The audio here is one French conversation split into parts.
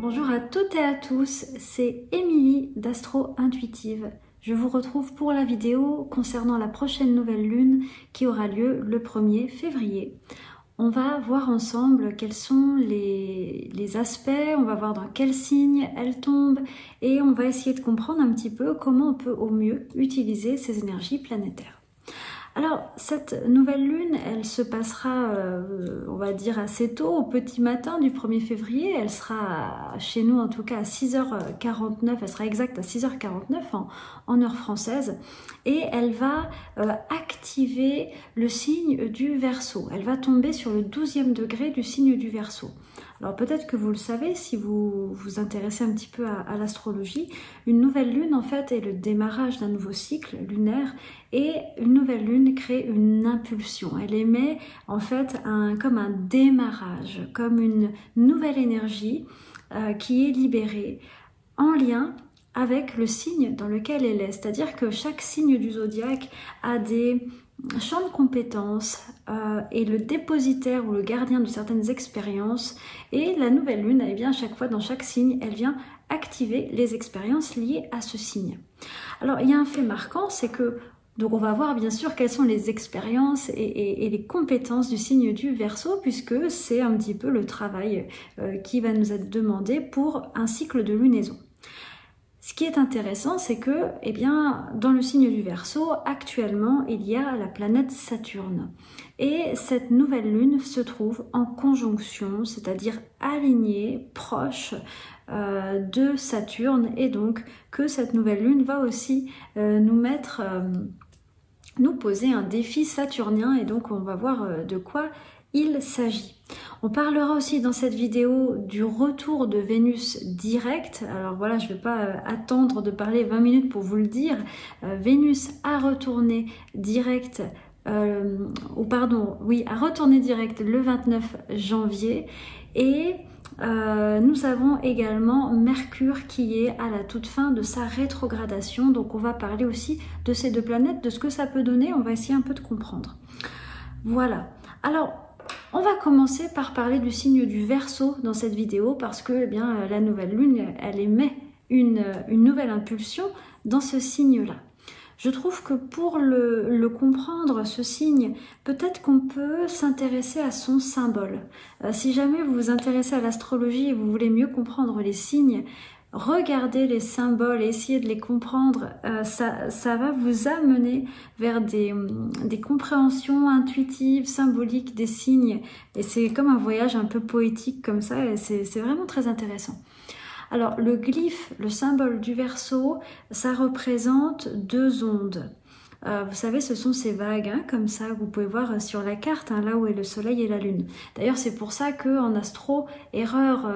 Bonjour à toutes et à tous, c'est Émilie d'Astro Intuitive. Je vous retrouve pour la vidéo concernant la prochaine nouvelle lune qui aura lieu le 1er février. On va voir ensemble quels sont les aspects, on va voir dans quel signe elle tombe et on va essayer de comprendre un petit peu comment on peut au mieux utiliser ces énergies planétaires. Alors, cette nouvelle lune, elle se passera, on va dire, assez tôt, au petit matin du 1er février. Elle sera, chez nous en tout cas, à 6h49, elle sera exacte à 6h49 en heure française. Et elle va activer le signe du Verseau. Elle va tomber sur le 12e degré du signe du Verseau. Alors peut-être que vous le savez, si vous vous intéressez un petit peu à l'astrologie, une nouvelle lune en fait est le démarrage d'un nouveau cycle lunaire et une nouvelle lune crée une impulsion. Elle émet en fait comme un démarrage, comme une nouvelle énergie qui est libérée en lien avec le signe dans lequel elle est. C'est-à-dire que chaque signe du zodiaque a des champ de compétences et le dépositaire ou le gardien de certaines expériences, et la nouvelle lune, elle vient à chaque fois dans chaque signe, elle vient activer les expériences liées à ce signe. Alors il y a un fait marquant, c'est que donc on va voir bien sûr quelles sont les expériences et les compétences du signe du Verseau, puisque c'est un petit peu le travail qui va nous être demandé pour un cycle de lunaison. Ce qui est intéressant, c'est que, eh bien, dans le signe du Verseau, actuellement, il y a la planète Saturne. Et cette nouvelle lune se trouve en conjonction, c'est-à-dire alignée, proche de Saturne. Et donc, que cette nouvelle lune va aussi nous poser un défi saturnien. Et donc, on va voir de quoi il s'agit. On parlera aussi dans cette vidéo du retour de Vénus direct. Alors voilà, je ne vais pas attendre de parler 20 minutes pour vous le dire. Vénus a retourné direct, a retourné direct le 29 janvier. Et nous avons également Mercure qui est à la toute fin de sa rétrogradation. Donc on va parler aussi de ces deux planètes, de ce que ça peut donner. On va essayer un peu de comprendre. Voilà. Alors, on va commencer par parler du signe du Verseau dans cette vidéo parce que la nouvelle lune, elle émet une nouvelle impulsion dans ce signe-là. Je trouve que pour le comprendre, ce signe, peut-être qu'on peut s'intéresser à son symbole. Si jamais vous vous intéressez à l'astrologie et vous voulez mieux comprendre les signes, regardez les symboles et essayez de les comprendre, ça va vous amener vers des compréhensions intuitives, symboliques des signes. Et c'est comme un voyage un peu poétique comme ça, et c'est vraiment très intéressant. Alors le glyphe, le symbole du Verseau, ça représente deux ondes. Vous savez, ce sont ces vagues, comme ça, vous pouvez voir sur la carte, là où est le soleil et la lune. D'ailleurs, c'est pour ça qu'en astro, erreur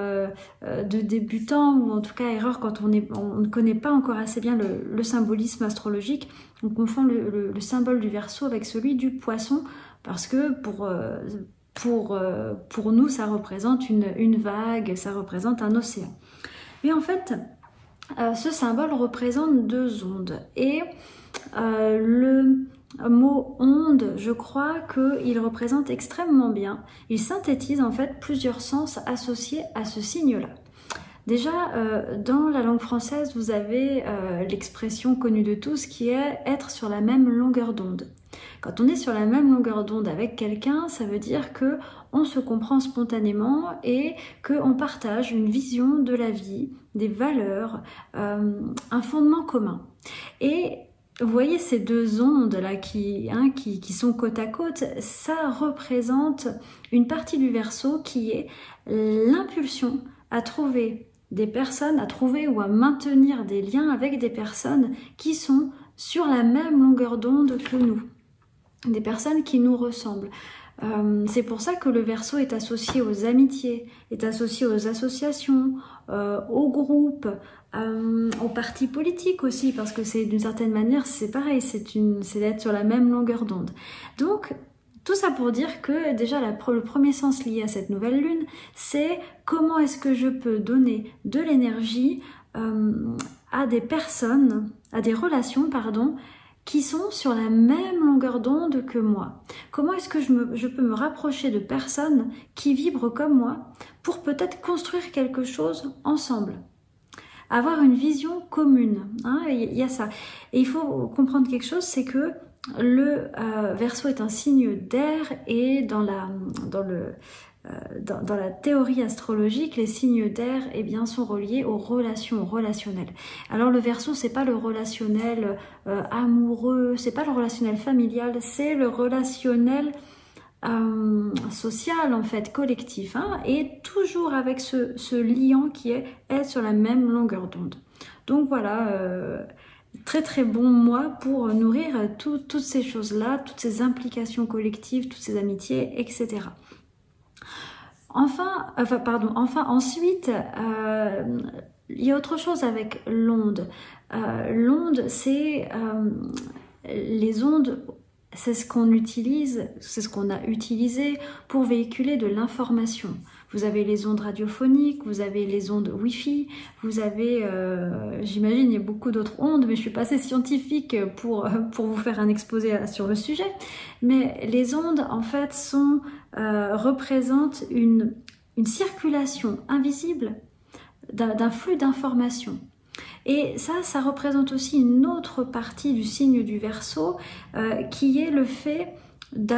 de débutant, ou en tout cas erreur quand on ne connaît pas encore assez bien le symbolisme astrologique, on confond le symbole du Verseau avec celui du Poisson, parce que pour nous, ça représente une vague, ça représente un océan. Mais en fait, ce symbole représente deux ondes, et le mot onde, je crois qu'il représente extrêmement bien. Il synthétise en fait plusieurs sens associés à ce signe-là. Déjà, dans la langue française, vous avez l'expression connue de tous qui est être sur la même longueur d'onde. Quand on est sur la même longueur d'onde avec quelqu'un, ça veut dire que on se comprend spontanément et qu'on partage une vision de la vie, des valeurs, un fondement commun. Et vous voyez ces deux ondes là qui sont côte à côte, ça représente une partie du Verseau qui est l'impulsion à trouver des personnes, à trouver ou à maintenir des liens avec des personnes qui sont sur la même longueur d'onde que nous, des personnes qui nous ressemblent. C'est pour ça que le Verseau est associé aux amitiés, est associé aux associations, aux groupes, aux partis politiques aussi, parce que c'est d'une certaine manière, c'est pareil, c'est d'être sur la même longueur d'onde. Donc, tout ça pour dire que déjà le premier sens lié à cette nouvelle lune, c'est comment est-ce que je peux donner de l'énergie à des personnes, à des relations, pardon, qui sont sur la même longueur d'onde que moi. Comment est-ce que je peux me rapprocher de personnes qui vibrent comme moi pour peut-être construire quelque chose ensemble? Avoir une vision commune, hein, il y a ça. Et il faut comprendre quelque chose, c'est que le Verseau est un signe d'air et dans la théorie astrologique, les signes d'air eh bien, sont reliés aux relations, au relationnel. Alors le Verseau, c'est pas le relationnel amoureux, c'est pas le relationnel familial, c'est le relationnel social en fait, collectif, hein, et toujours avec ce liant qui est sur la même longueur d'onde. Donc voilà, très très bon mois pour nourrir toutes ces choses-là, toutes ces implications collectives, toutes ces amitiés, etc. Enfin, ensuite, il y a autre chose avec l'onde. L'onde, c'est les ondes. C'est ce qu'on utilise, c'est ce qu'on a utilisé pour véhiculer de l'information. Vous avez les ondes radiophoniques, vous avez les ondes Wi-Fi, vous avez, j'imagine, il y a beaucoup d'autres ondes, mais je suis pas assez scientifique pour vous faire un exposé sur le sujet. Mais les ondes, en fait, représentent une circulation invisible d'un flux d'informations. Et ça représente aussi une autre partie du signe du Verseau qui est le fait de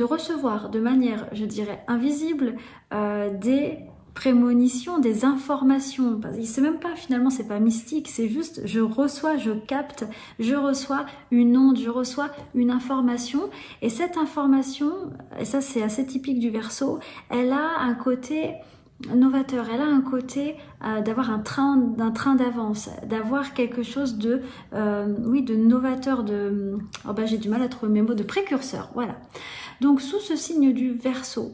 recevoir de manière, je dirais, invisible des prémonitions, des informations. C'est même pas, finalement, c'est pas mystique, c'est juste je reçois, je capte, je reçois une onde, je reçois une information. Et cette information, et ça c'est assez typique du Verseau, elle a un côté novateur, elle a un côté d'avoir un train d'avance, d'avoir quelque chose de novateur, j'ai du mal à trouver mes mots, de précurseur, voilà. Donc sous ce signe du Verseau,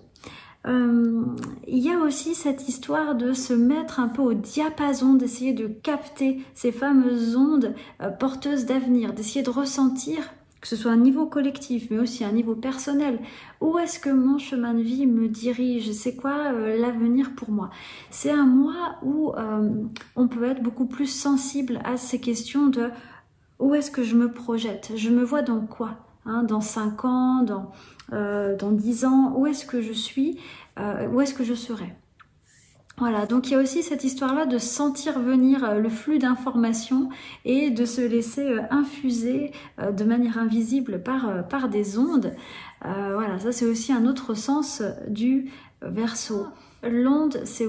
il y a aussi cette histoire de se mettre un peu au diapason, d'essayer de capter ces fameuses ondes porteuses d'avenir, d'essayer de ressentir, que ce soit à un niveau collectif, mais aussi à un niveau personnel. Où est-ce que mon chemin de vie me dirige? C'est quoi l'avenir pour moi? C'est un mois où on peut être beaucoup plus sensible à ces questions de où est-ce que je me projette? Je me vois dans quoi? Dans 5 ans, dans 10 ans? Où est-ce que je suis? Où est-ce que je serai? Voilà, donc il y a aussi cette histoire-là de sentir venir le flux d'informations et de se laisser infuser de manière invisible par des ondes. Voilà, ça c'est aussi un autre sens du Verseau. L'onde, ça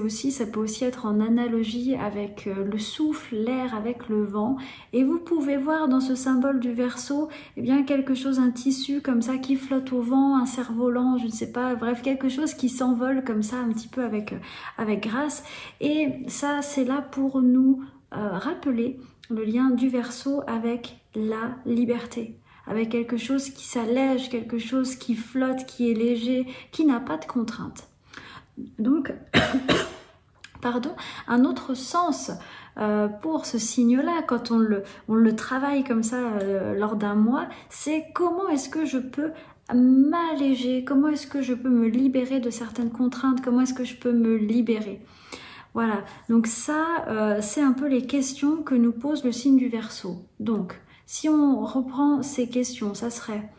peut aussi être en analogie avec le souffle, l'air, avec le vent. Et vous pouvez voir dans ce symbole du Verseau, eh bien quelque chose, un tissu comme ça qui flotte au vent, un cerf-volant, je ne sais pas, bref, quelque chose qui s'envole comme ça un petit peu avec grâce. Et ça, c'est là pour nous rappeler le lien du Verseau avec la liberté, avec quelque chose qui s'allège, quelque chose qui flotte, qui est léger, qui n'a pas de contraintes. Donc, un autre sens pour ce signe-là, quand on le travaille comme ça lors d'un mois, c'est comment est-ce que je peux m'alléger, comment est-ce que je peux me libérer de certaines contraintes, comment est-ce que je peux me libérer. Voilà, donc ça, c'est un peu les questions que nous pose le signe du Verseau. Donc, si on reprend ces questions, ça serait...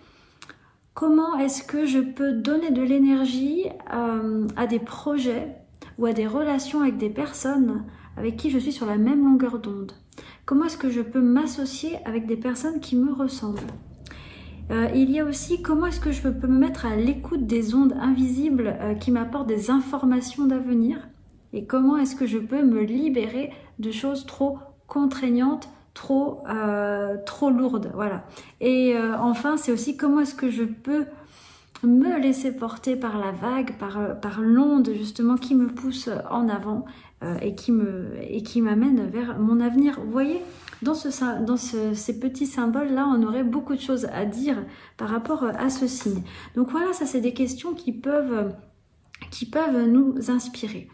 Comment est-ce que je peux donner de l'énergie à des projets ou à des relations avec des personnes avec qui je suis sur la même longueur d'onde? Comment est-ce que je peux m'associer avec des personnes qui me ressemblent? Il y a aussi comment est-ce que je peux me mettre à l'écoute des ondes invisibles qui m'apportent des informations d'avenir? Et comment est-ce que je peux me libérer de choses trop contraignantes, trop lourde, voilà. Et enfin, c'est aussi comment est-ce que je peux me laisser porter par la vague, par l'onde justement qui me pousse en avant et qui m'amène vers mon avenir. Vous voyez, dans ces petits symboles-là, on aurait beaucoup de choses à dire par rapport à ce signe. Donc voilà, ça c'est des questions qui peuvent nous inspirer.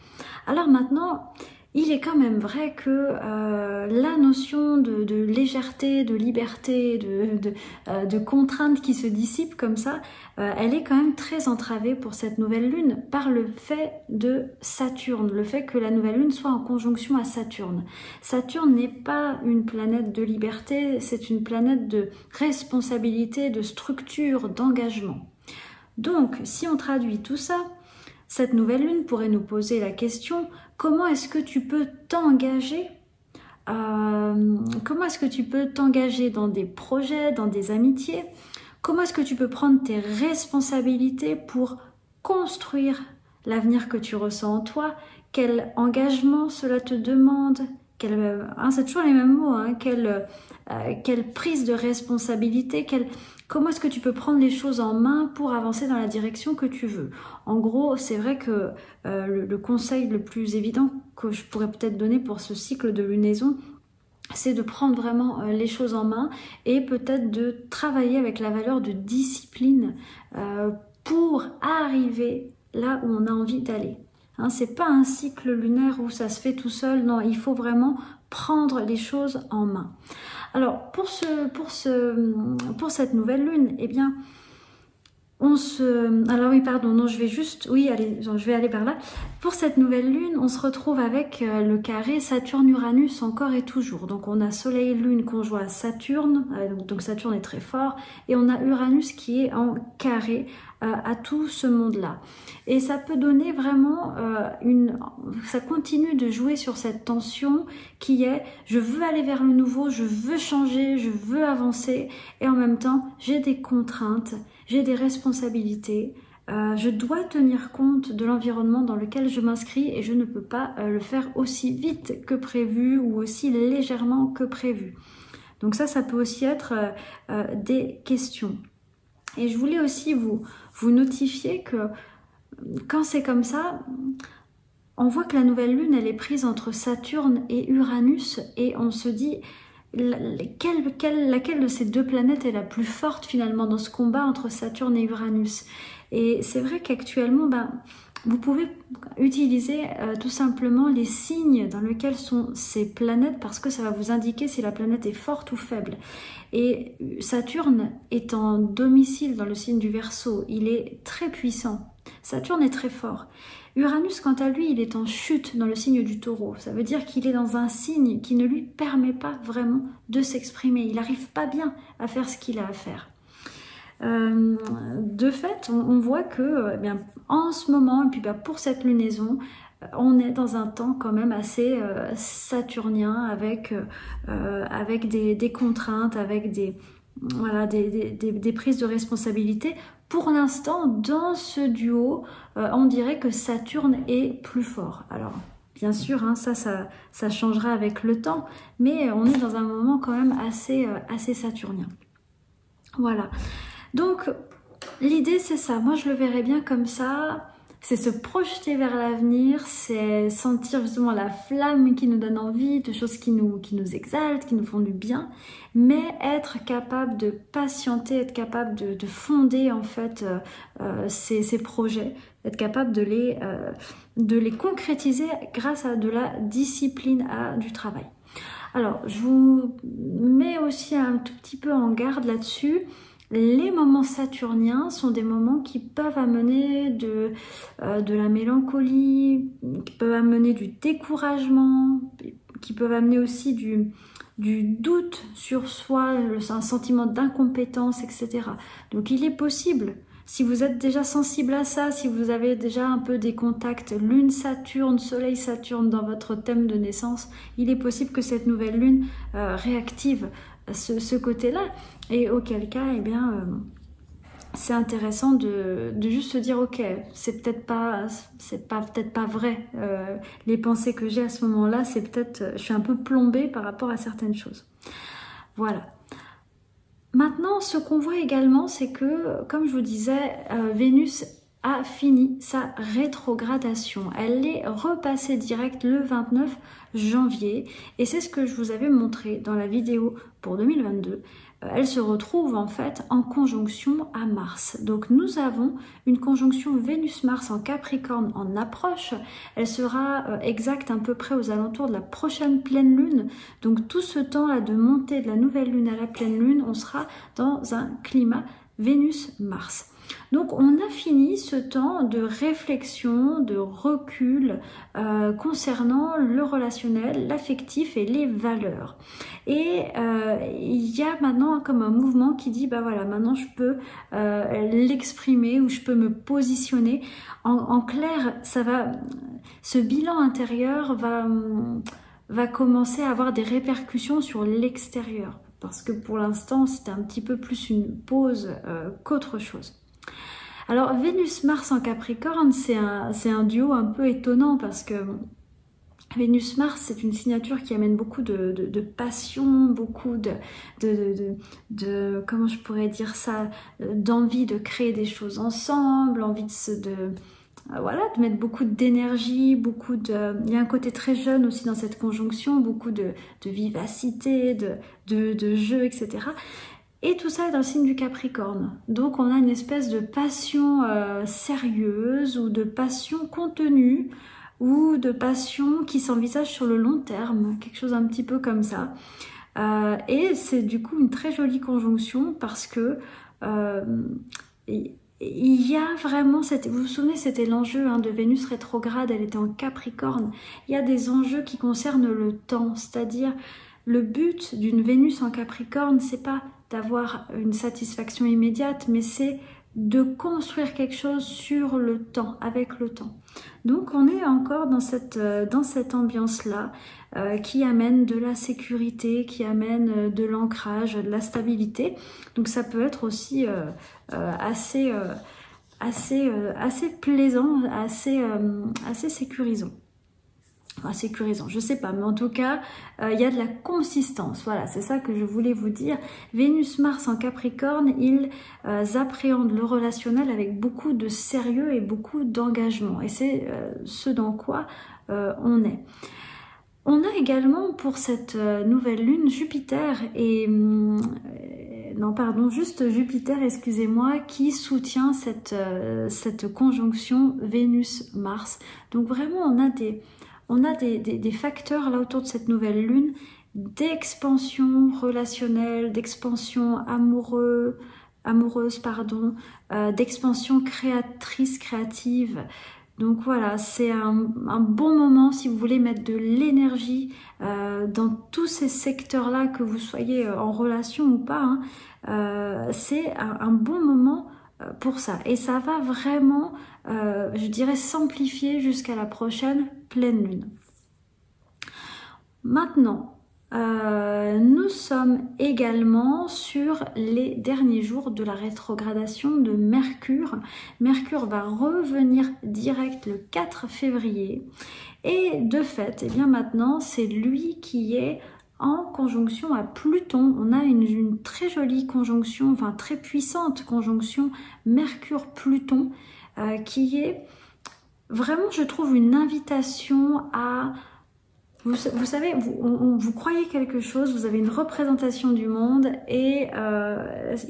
Alors maintenant, il est quand même vrai que la notion de légèreté, de liberté, de contrainte qui se dissipe comme ça, elle est quand même très entravée pour cette nouvelle lune par le fait de Saturne, le fait que la nouvelle lune soit en conjonction à Saturne. Saturne n'est pas une planète de liberté, c'est une planète de responsabilité, de structure, d'engagement. Donc, si on traduit tout ça, cette nouvelle lune pourrait nous poser la question: comment est-ce que tu peux t'engager comment est-ce que tu peux t'engager dans des projets, dans des amitiés? Comment est-ce que tu peux prendre tes responsabilités pour construire l'avenir que tu ressens en toi? Quel engagement cela te demande? C'est toujours les mêmes mots, hein, quelle prise de responsabilité, comment est-ce que tu peux prendre les choses en main pour avancer dans la direction que tu veux? En gros, c'est vrai que le conseil le plus évident que je pourrais peut-être donner pour ce cycle de lunaison, c'est de prendre vraiment les choses en main et peut-être de travailler avec la valeur de discipline pour arriver là où on a envie d'aller. Hein, c'est pas un cycle lunaire où ça se fait tout seul, non, il faut vraiment prendre les choses en main. Alors, pour cette nouvelle lune, eh bien, alors oui, pardon, non, je vais aller par là. Pour cette nouvelle lune, on se retrouve avec le carré Saturne-Uranus encore et toujours. Donc, on a Soleil-Lune conjoint à Saturne, donc Saturne est très fort, et on a Uranus qui est en carré à tout ce monde-là. Et ça peut donner vraiment ça continue de jouer sur cette tension qui est: je veux aller vers le nouveau, je veux changer, je veux avancer, et en même temps, j'ai des contraintes, j'ai des responsabilités, je dois tenir compte de l'environnement dans lequel je m'inscris et je ne peux pas le faire aussi vite que prévu ou aussi légèrement que prévu. Donc ça peut aussi être des questions. Et je voulais aussi vous notifier que quand c'est comme ça, on voit que la nouvelle lune, elle est prise entre Saturne et Uranus, et on se dit laquelle de ces deux planètes est la plus forte finalement dans ce combat entre Saturne et Uranus. Et c'est vrai qu'actuellement, vous pouvez utiliser tout simplement les signes dans lesquels sont ces planètes, parce que ça va vous indiquer si la planète est forte ou faible. Et Saturne est en domicile dans le signe du Verseau, il est très puissant. Saturne est très fort. Uranus, quant à lui, il est en chute dans le signe du Taureau. Ça veut dire qu'il est dans un signe qui ne lui permet pas vraiment de s'exprimer. Il n'arrive pas bien à faire ce qu'il a à faire. De fait, on voit que en ce moment, et puis pour cette lunaison, on est dans un temps quand même assez saturnien, avec des contraintes, avec des prises de responsabilité. Pour l'instant, dans ce duo, on dirait que Saturne est plus fort. Alors, bien sûr, hein, ça changera avec le temps, mais on est dans un moment quand même assez saturnien. Voilà. Donc, l'idée, c'est ça. Moi, je le verrais bien comme ça. C'est se projeter vers l'avenir, c'est sentir justement la flamme qui nous donne envie, de choses qui nous exaltent, qui nous font du bien, mais être capable de patienter, être capable de fonder en fait ces projets, être capable de les concrétiser grâce à de la discipline, à du travail. Alors, je vous mets aussi un tout petit peu en garde là-dessus. Les moments saturniens sont des moments qui peuvent amener de la mélancolie, qui peuvent amener du découragement, qui peuvent amener aussi du doute sur soi, un sentiment d'incompétence, etc. Donc il est possible, si vous êtes déjà sensible à ça, si vous avez déjà un peu des contacts Lune-Saturne, Soleil-Saturne dans votre thème de naissance, il est possible que cette nouvelle lune réactive ce côté-là, et auquel cas, eh bien, c'est intéressant de juste se dire, ok, c'est peut-être pas vrai. Les pensées que j'ai à ce moment-là, c'est peut-être, je suis un peu plombée par rapport à certaines choses. Voilà. Maintenant, ce qu'on voit également, c'est que, comme je vous disais, Vénus a fini sa rétrogradation. Elle est repassée direct le 29 janvier et c'est ce que je vous avais montré dans la vidéo pour 2022. Elle se retrouve en fait en conjonction à Mars. Donc nous avons une conjonction Vénus-Mars en Capricorne en approche. Elle sera exacte à peu près aux alentours de la prochaine pleine lune. Donc tout ce temps-là de montée de la nouvelle lune à la pleine lune, on sera dans un climat Vénus-Mars. Donc on a fini ce temps de réflexion, de recul concernant le relationnel, l'affectif et les valeurs. Et il y a maintenant comme un mouvement qui dit bah voilà, maintenant je peux l'exprimer ou je peux me positionner. En clair, ce bilan intérieur va commencer à avoir des répercussions sur l'extérieur. Parce que pour l'instant, c'était un petit peu plus une pause qu'autre chose. Alors Vénus-Mars en Capricorne, c'est un duo un peu étonnant parce que Vénus-Mars, c'est une signature qui amène beaucoup de passion, beaucoup comment je pourrais dire ça, d'envie de créer des choses ensemble, envie voilà, de mettre beaucoup d'énergie, il y a un côté très jeune aussi dans cette conjonction, beaucoup de vivacité, de jeu, etc. Et tout ça est dans le signe du Capricorne. Donc on a une espèce de passion sérieuse ou de passion contenue ou de passion qui s'envisage sur le long terme, quelque chose un petit peu comme ça. Et c'est du coup une très jolie conjonction parce que il y a vraiment, vous vous souvenez, c'était l'enjeu de Vénus rétrograde, elle était en Capricorne. Il y a des enjeux qui concernent le temps, c'est-à-dire le but d'une Vénus en Capricorne, c'est pas d'avoir une satisfaction immédiate, mais c'est de construire quelque chose sur le temps, avec le temps. Donc on est encore dans cette ambiance-là qui amène de la sécurité, qui amène de l'ancrage, de la stabilité. Donc ça peut être aussi assez plaisant, assez sécurisant. Enfin, sécurisant, je sais pas, mais en tout cas, il y a de la consistance. Voilà, c'est ça que je voulais vous dire. Vénus-Mars en Capricorne, ils appréhendent le relationnel avec beaucoup de sérieux et beaucoup d'engagement. Et c'est ce dans quoi on est. On a également pour cette nouvelle lune Jupiter et... non, pardon, juste Jupiter, excusez-moi, qui soutient cette conjonction Vénus-Mars. Donc vraiment, on a des facteurs là autour de cette nouvelle lune d'expansion relationnelle, d'expansion amoureuse, d'expansion créative. Donc voilà, c'est un bon moment si vous voulez mettre de l'énergie dans tous ces secteurs-là, que vous soyez en relation ou pas. C'est un bon moment pour ça. Et ça va vraiment, je dirais, s'amplifier jusqu'à la prochaine pleine lune. Maintenant, nous sommes également sur les derniers jours de la rétrogradation de Mercure. Mercure va revenir direct le 4 février. Et de fait, eh bien maintenant, c'est lui qui est en conjonction à Pluton. On a une très jolie conjonction, enfin très puissante conjonction Mercure-Pluton qui est vraiment, je trouve, une invitation à... Vous savez, vous croyez quelque chose, vous avez une représentation du monde et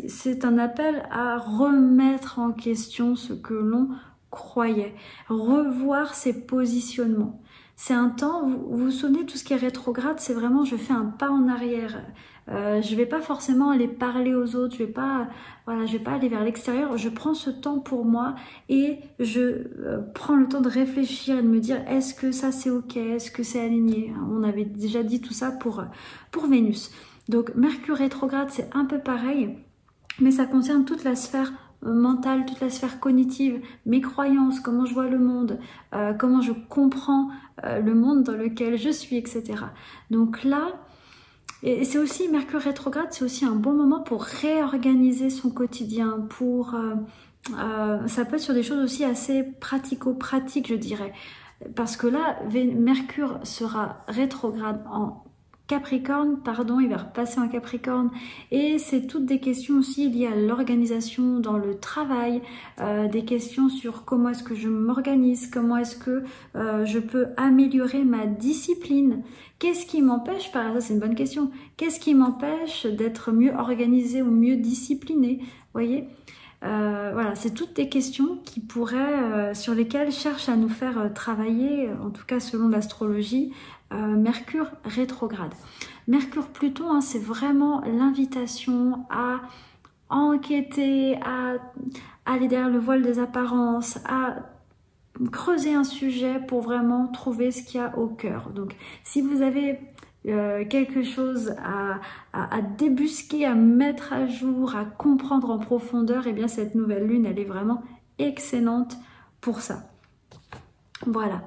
c'est un appel à remettre en question ce que l'on croyait, revoir ses positionnements. C'est un temps, vous vous souvenez, tout ce qui est rétrograde, c'est vraiment je fais un pas en arrière. Je vais pas forcément aller parler aux autres, je vais pas aller vers l'extérieur. Je prends ce temps pour moi et je prends le temps de réfléchir et de me dire est-ce que ça c'est ok, est-ce que c'est aligné. On avait déjà dit tout ça pour Vénus. Donc Mercure rétrograde, c'est un peu pareil, mais ça concerne toute la sphère mentale, toute la sphère cognitive, mes croyances, comment je vois le monde, comment je comprends le monde dans lequel je suis, etc. Donc là, et c'est aussi, Mercure rétrograde, c'est aussi un bon moment pour réorganiser son quotidien, ça peut être sur des choses aussi assez pratico-pratiques, je dirais. Parce que là, Mercure sera rétrograde en Capricorne, pardon, il va repasser en Capricorne, et c'est toutes des questions aussi liées à l'organisation dans le travail, des questions sur comment est-ce que je m'organise, comment est-ce que je peux améliorer ma discipline. Qu'est-ce qui m'empêche, par exemple, c'est une bonne question, qu'est-ce qui m'empêche d'être mieux organisée ou mieux disciplinée, voyez? Voilà, c'est toutes des questions qui pourraient, sur lesquelles cherche à nous faire travailler, en tout cas selon l'astrologie, Mercure rétrograde. Mercure-Pluton, hein, c'est vraiment l'invitation à enquêter, à aller derrière le voile des apparences, à creuser un sujet pour vraiment trouver ce qu'il y a au cœur. Donc, si vous avez quelque chose à débusquer, à mettre à jour, à comprendre en profondeur, et bien cette nouvelle lune, elle est vraiment excellente pour ça. Voilà,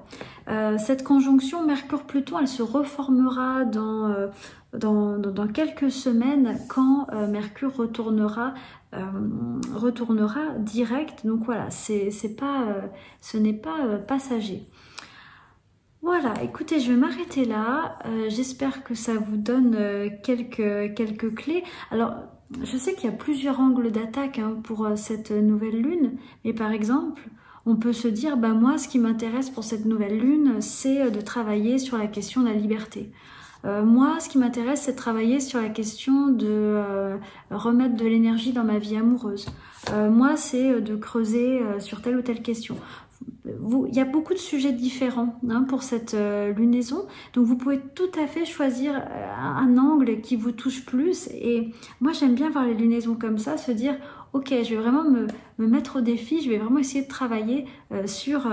cette conjonction Mercure-Pluton, elle se reformera dans quelques semaines quand Mercure retournera direct. Donc voilà, ce n'est pas passager. Voilà, écoutez, je vais m'arrêter là. J'espère que ça vous donne quelques clés. Alors, je sais qu'il y a plusieurs angles d'attaque hein, pour cette nouvelle lune, mais par exemple, on peut se dire, bah moi, ce qui m'intéresse pour cette nouvelle lune, c'est de travailler sur la question de la liberté. Moi, ce qui m'intéresse, c'est de travailler sur la question de remettre de l'énergie dans ma vie amoureuse. Moi, c'est de creuser sur telle ou telle question. Il y a beaucoup de sujets différents hein, pour cette lunaison, donc vous pouvez tout à fait choisir un angle qui vous touche plus. Et moi, j'aime bien voir les lunaisons comme ça, se dire ok, je vais vraiment me mettre au défi, je vais vraiment essayer de travailler sur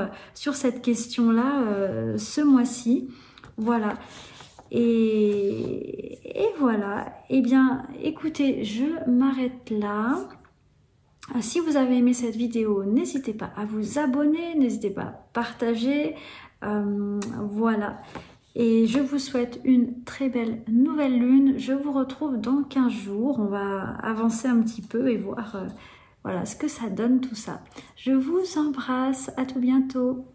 cette question-là ce mois-ci. Voilà. Et voilà. Eh bien, écoutez, je m'arrête là. Si vous avez aimé cette vidéo, n'hésitez pas à vous abonner, n'hésitez pas à partager. Voilà. Et je vous souhaite une très belle nouvelle lune. Je vous retrouve dans 15 jours. On va avancer un petit peu et voir voilà, ce que ça donne tout ça. Je vous embrasse. À tout bientôt.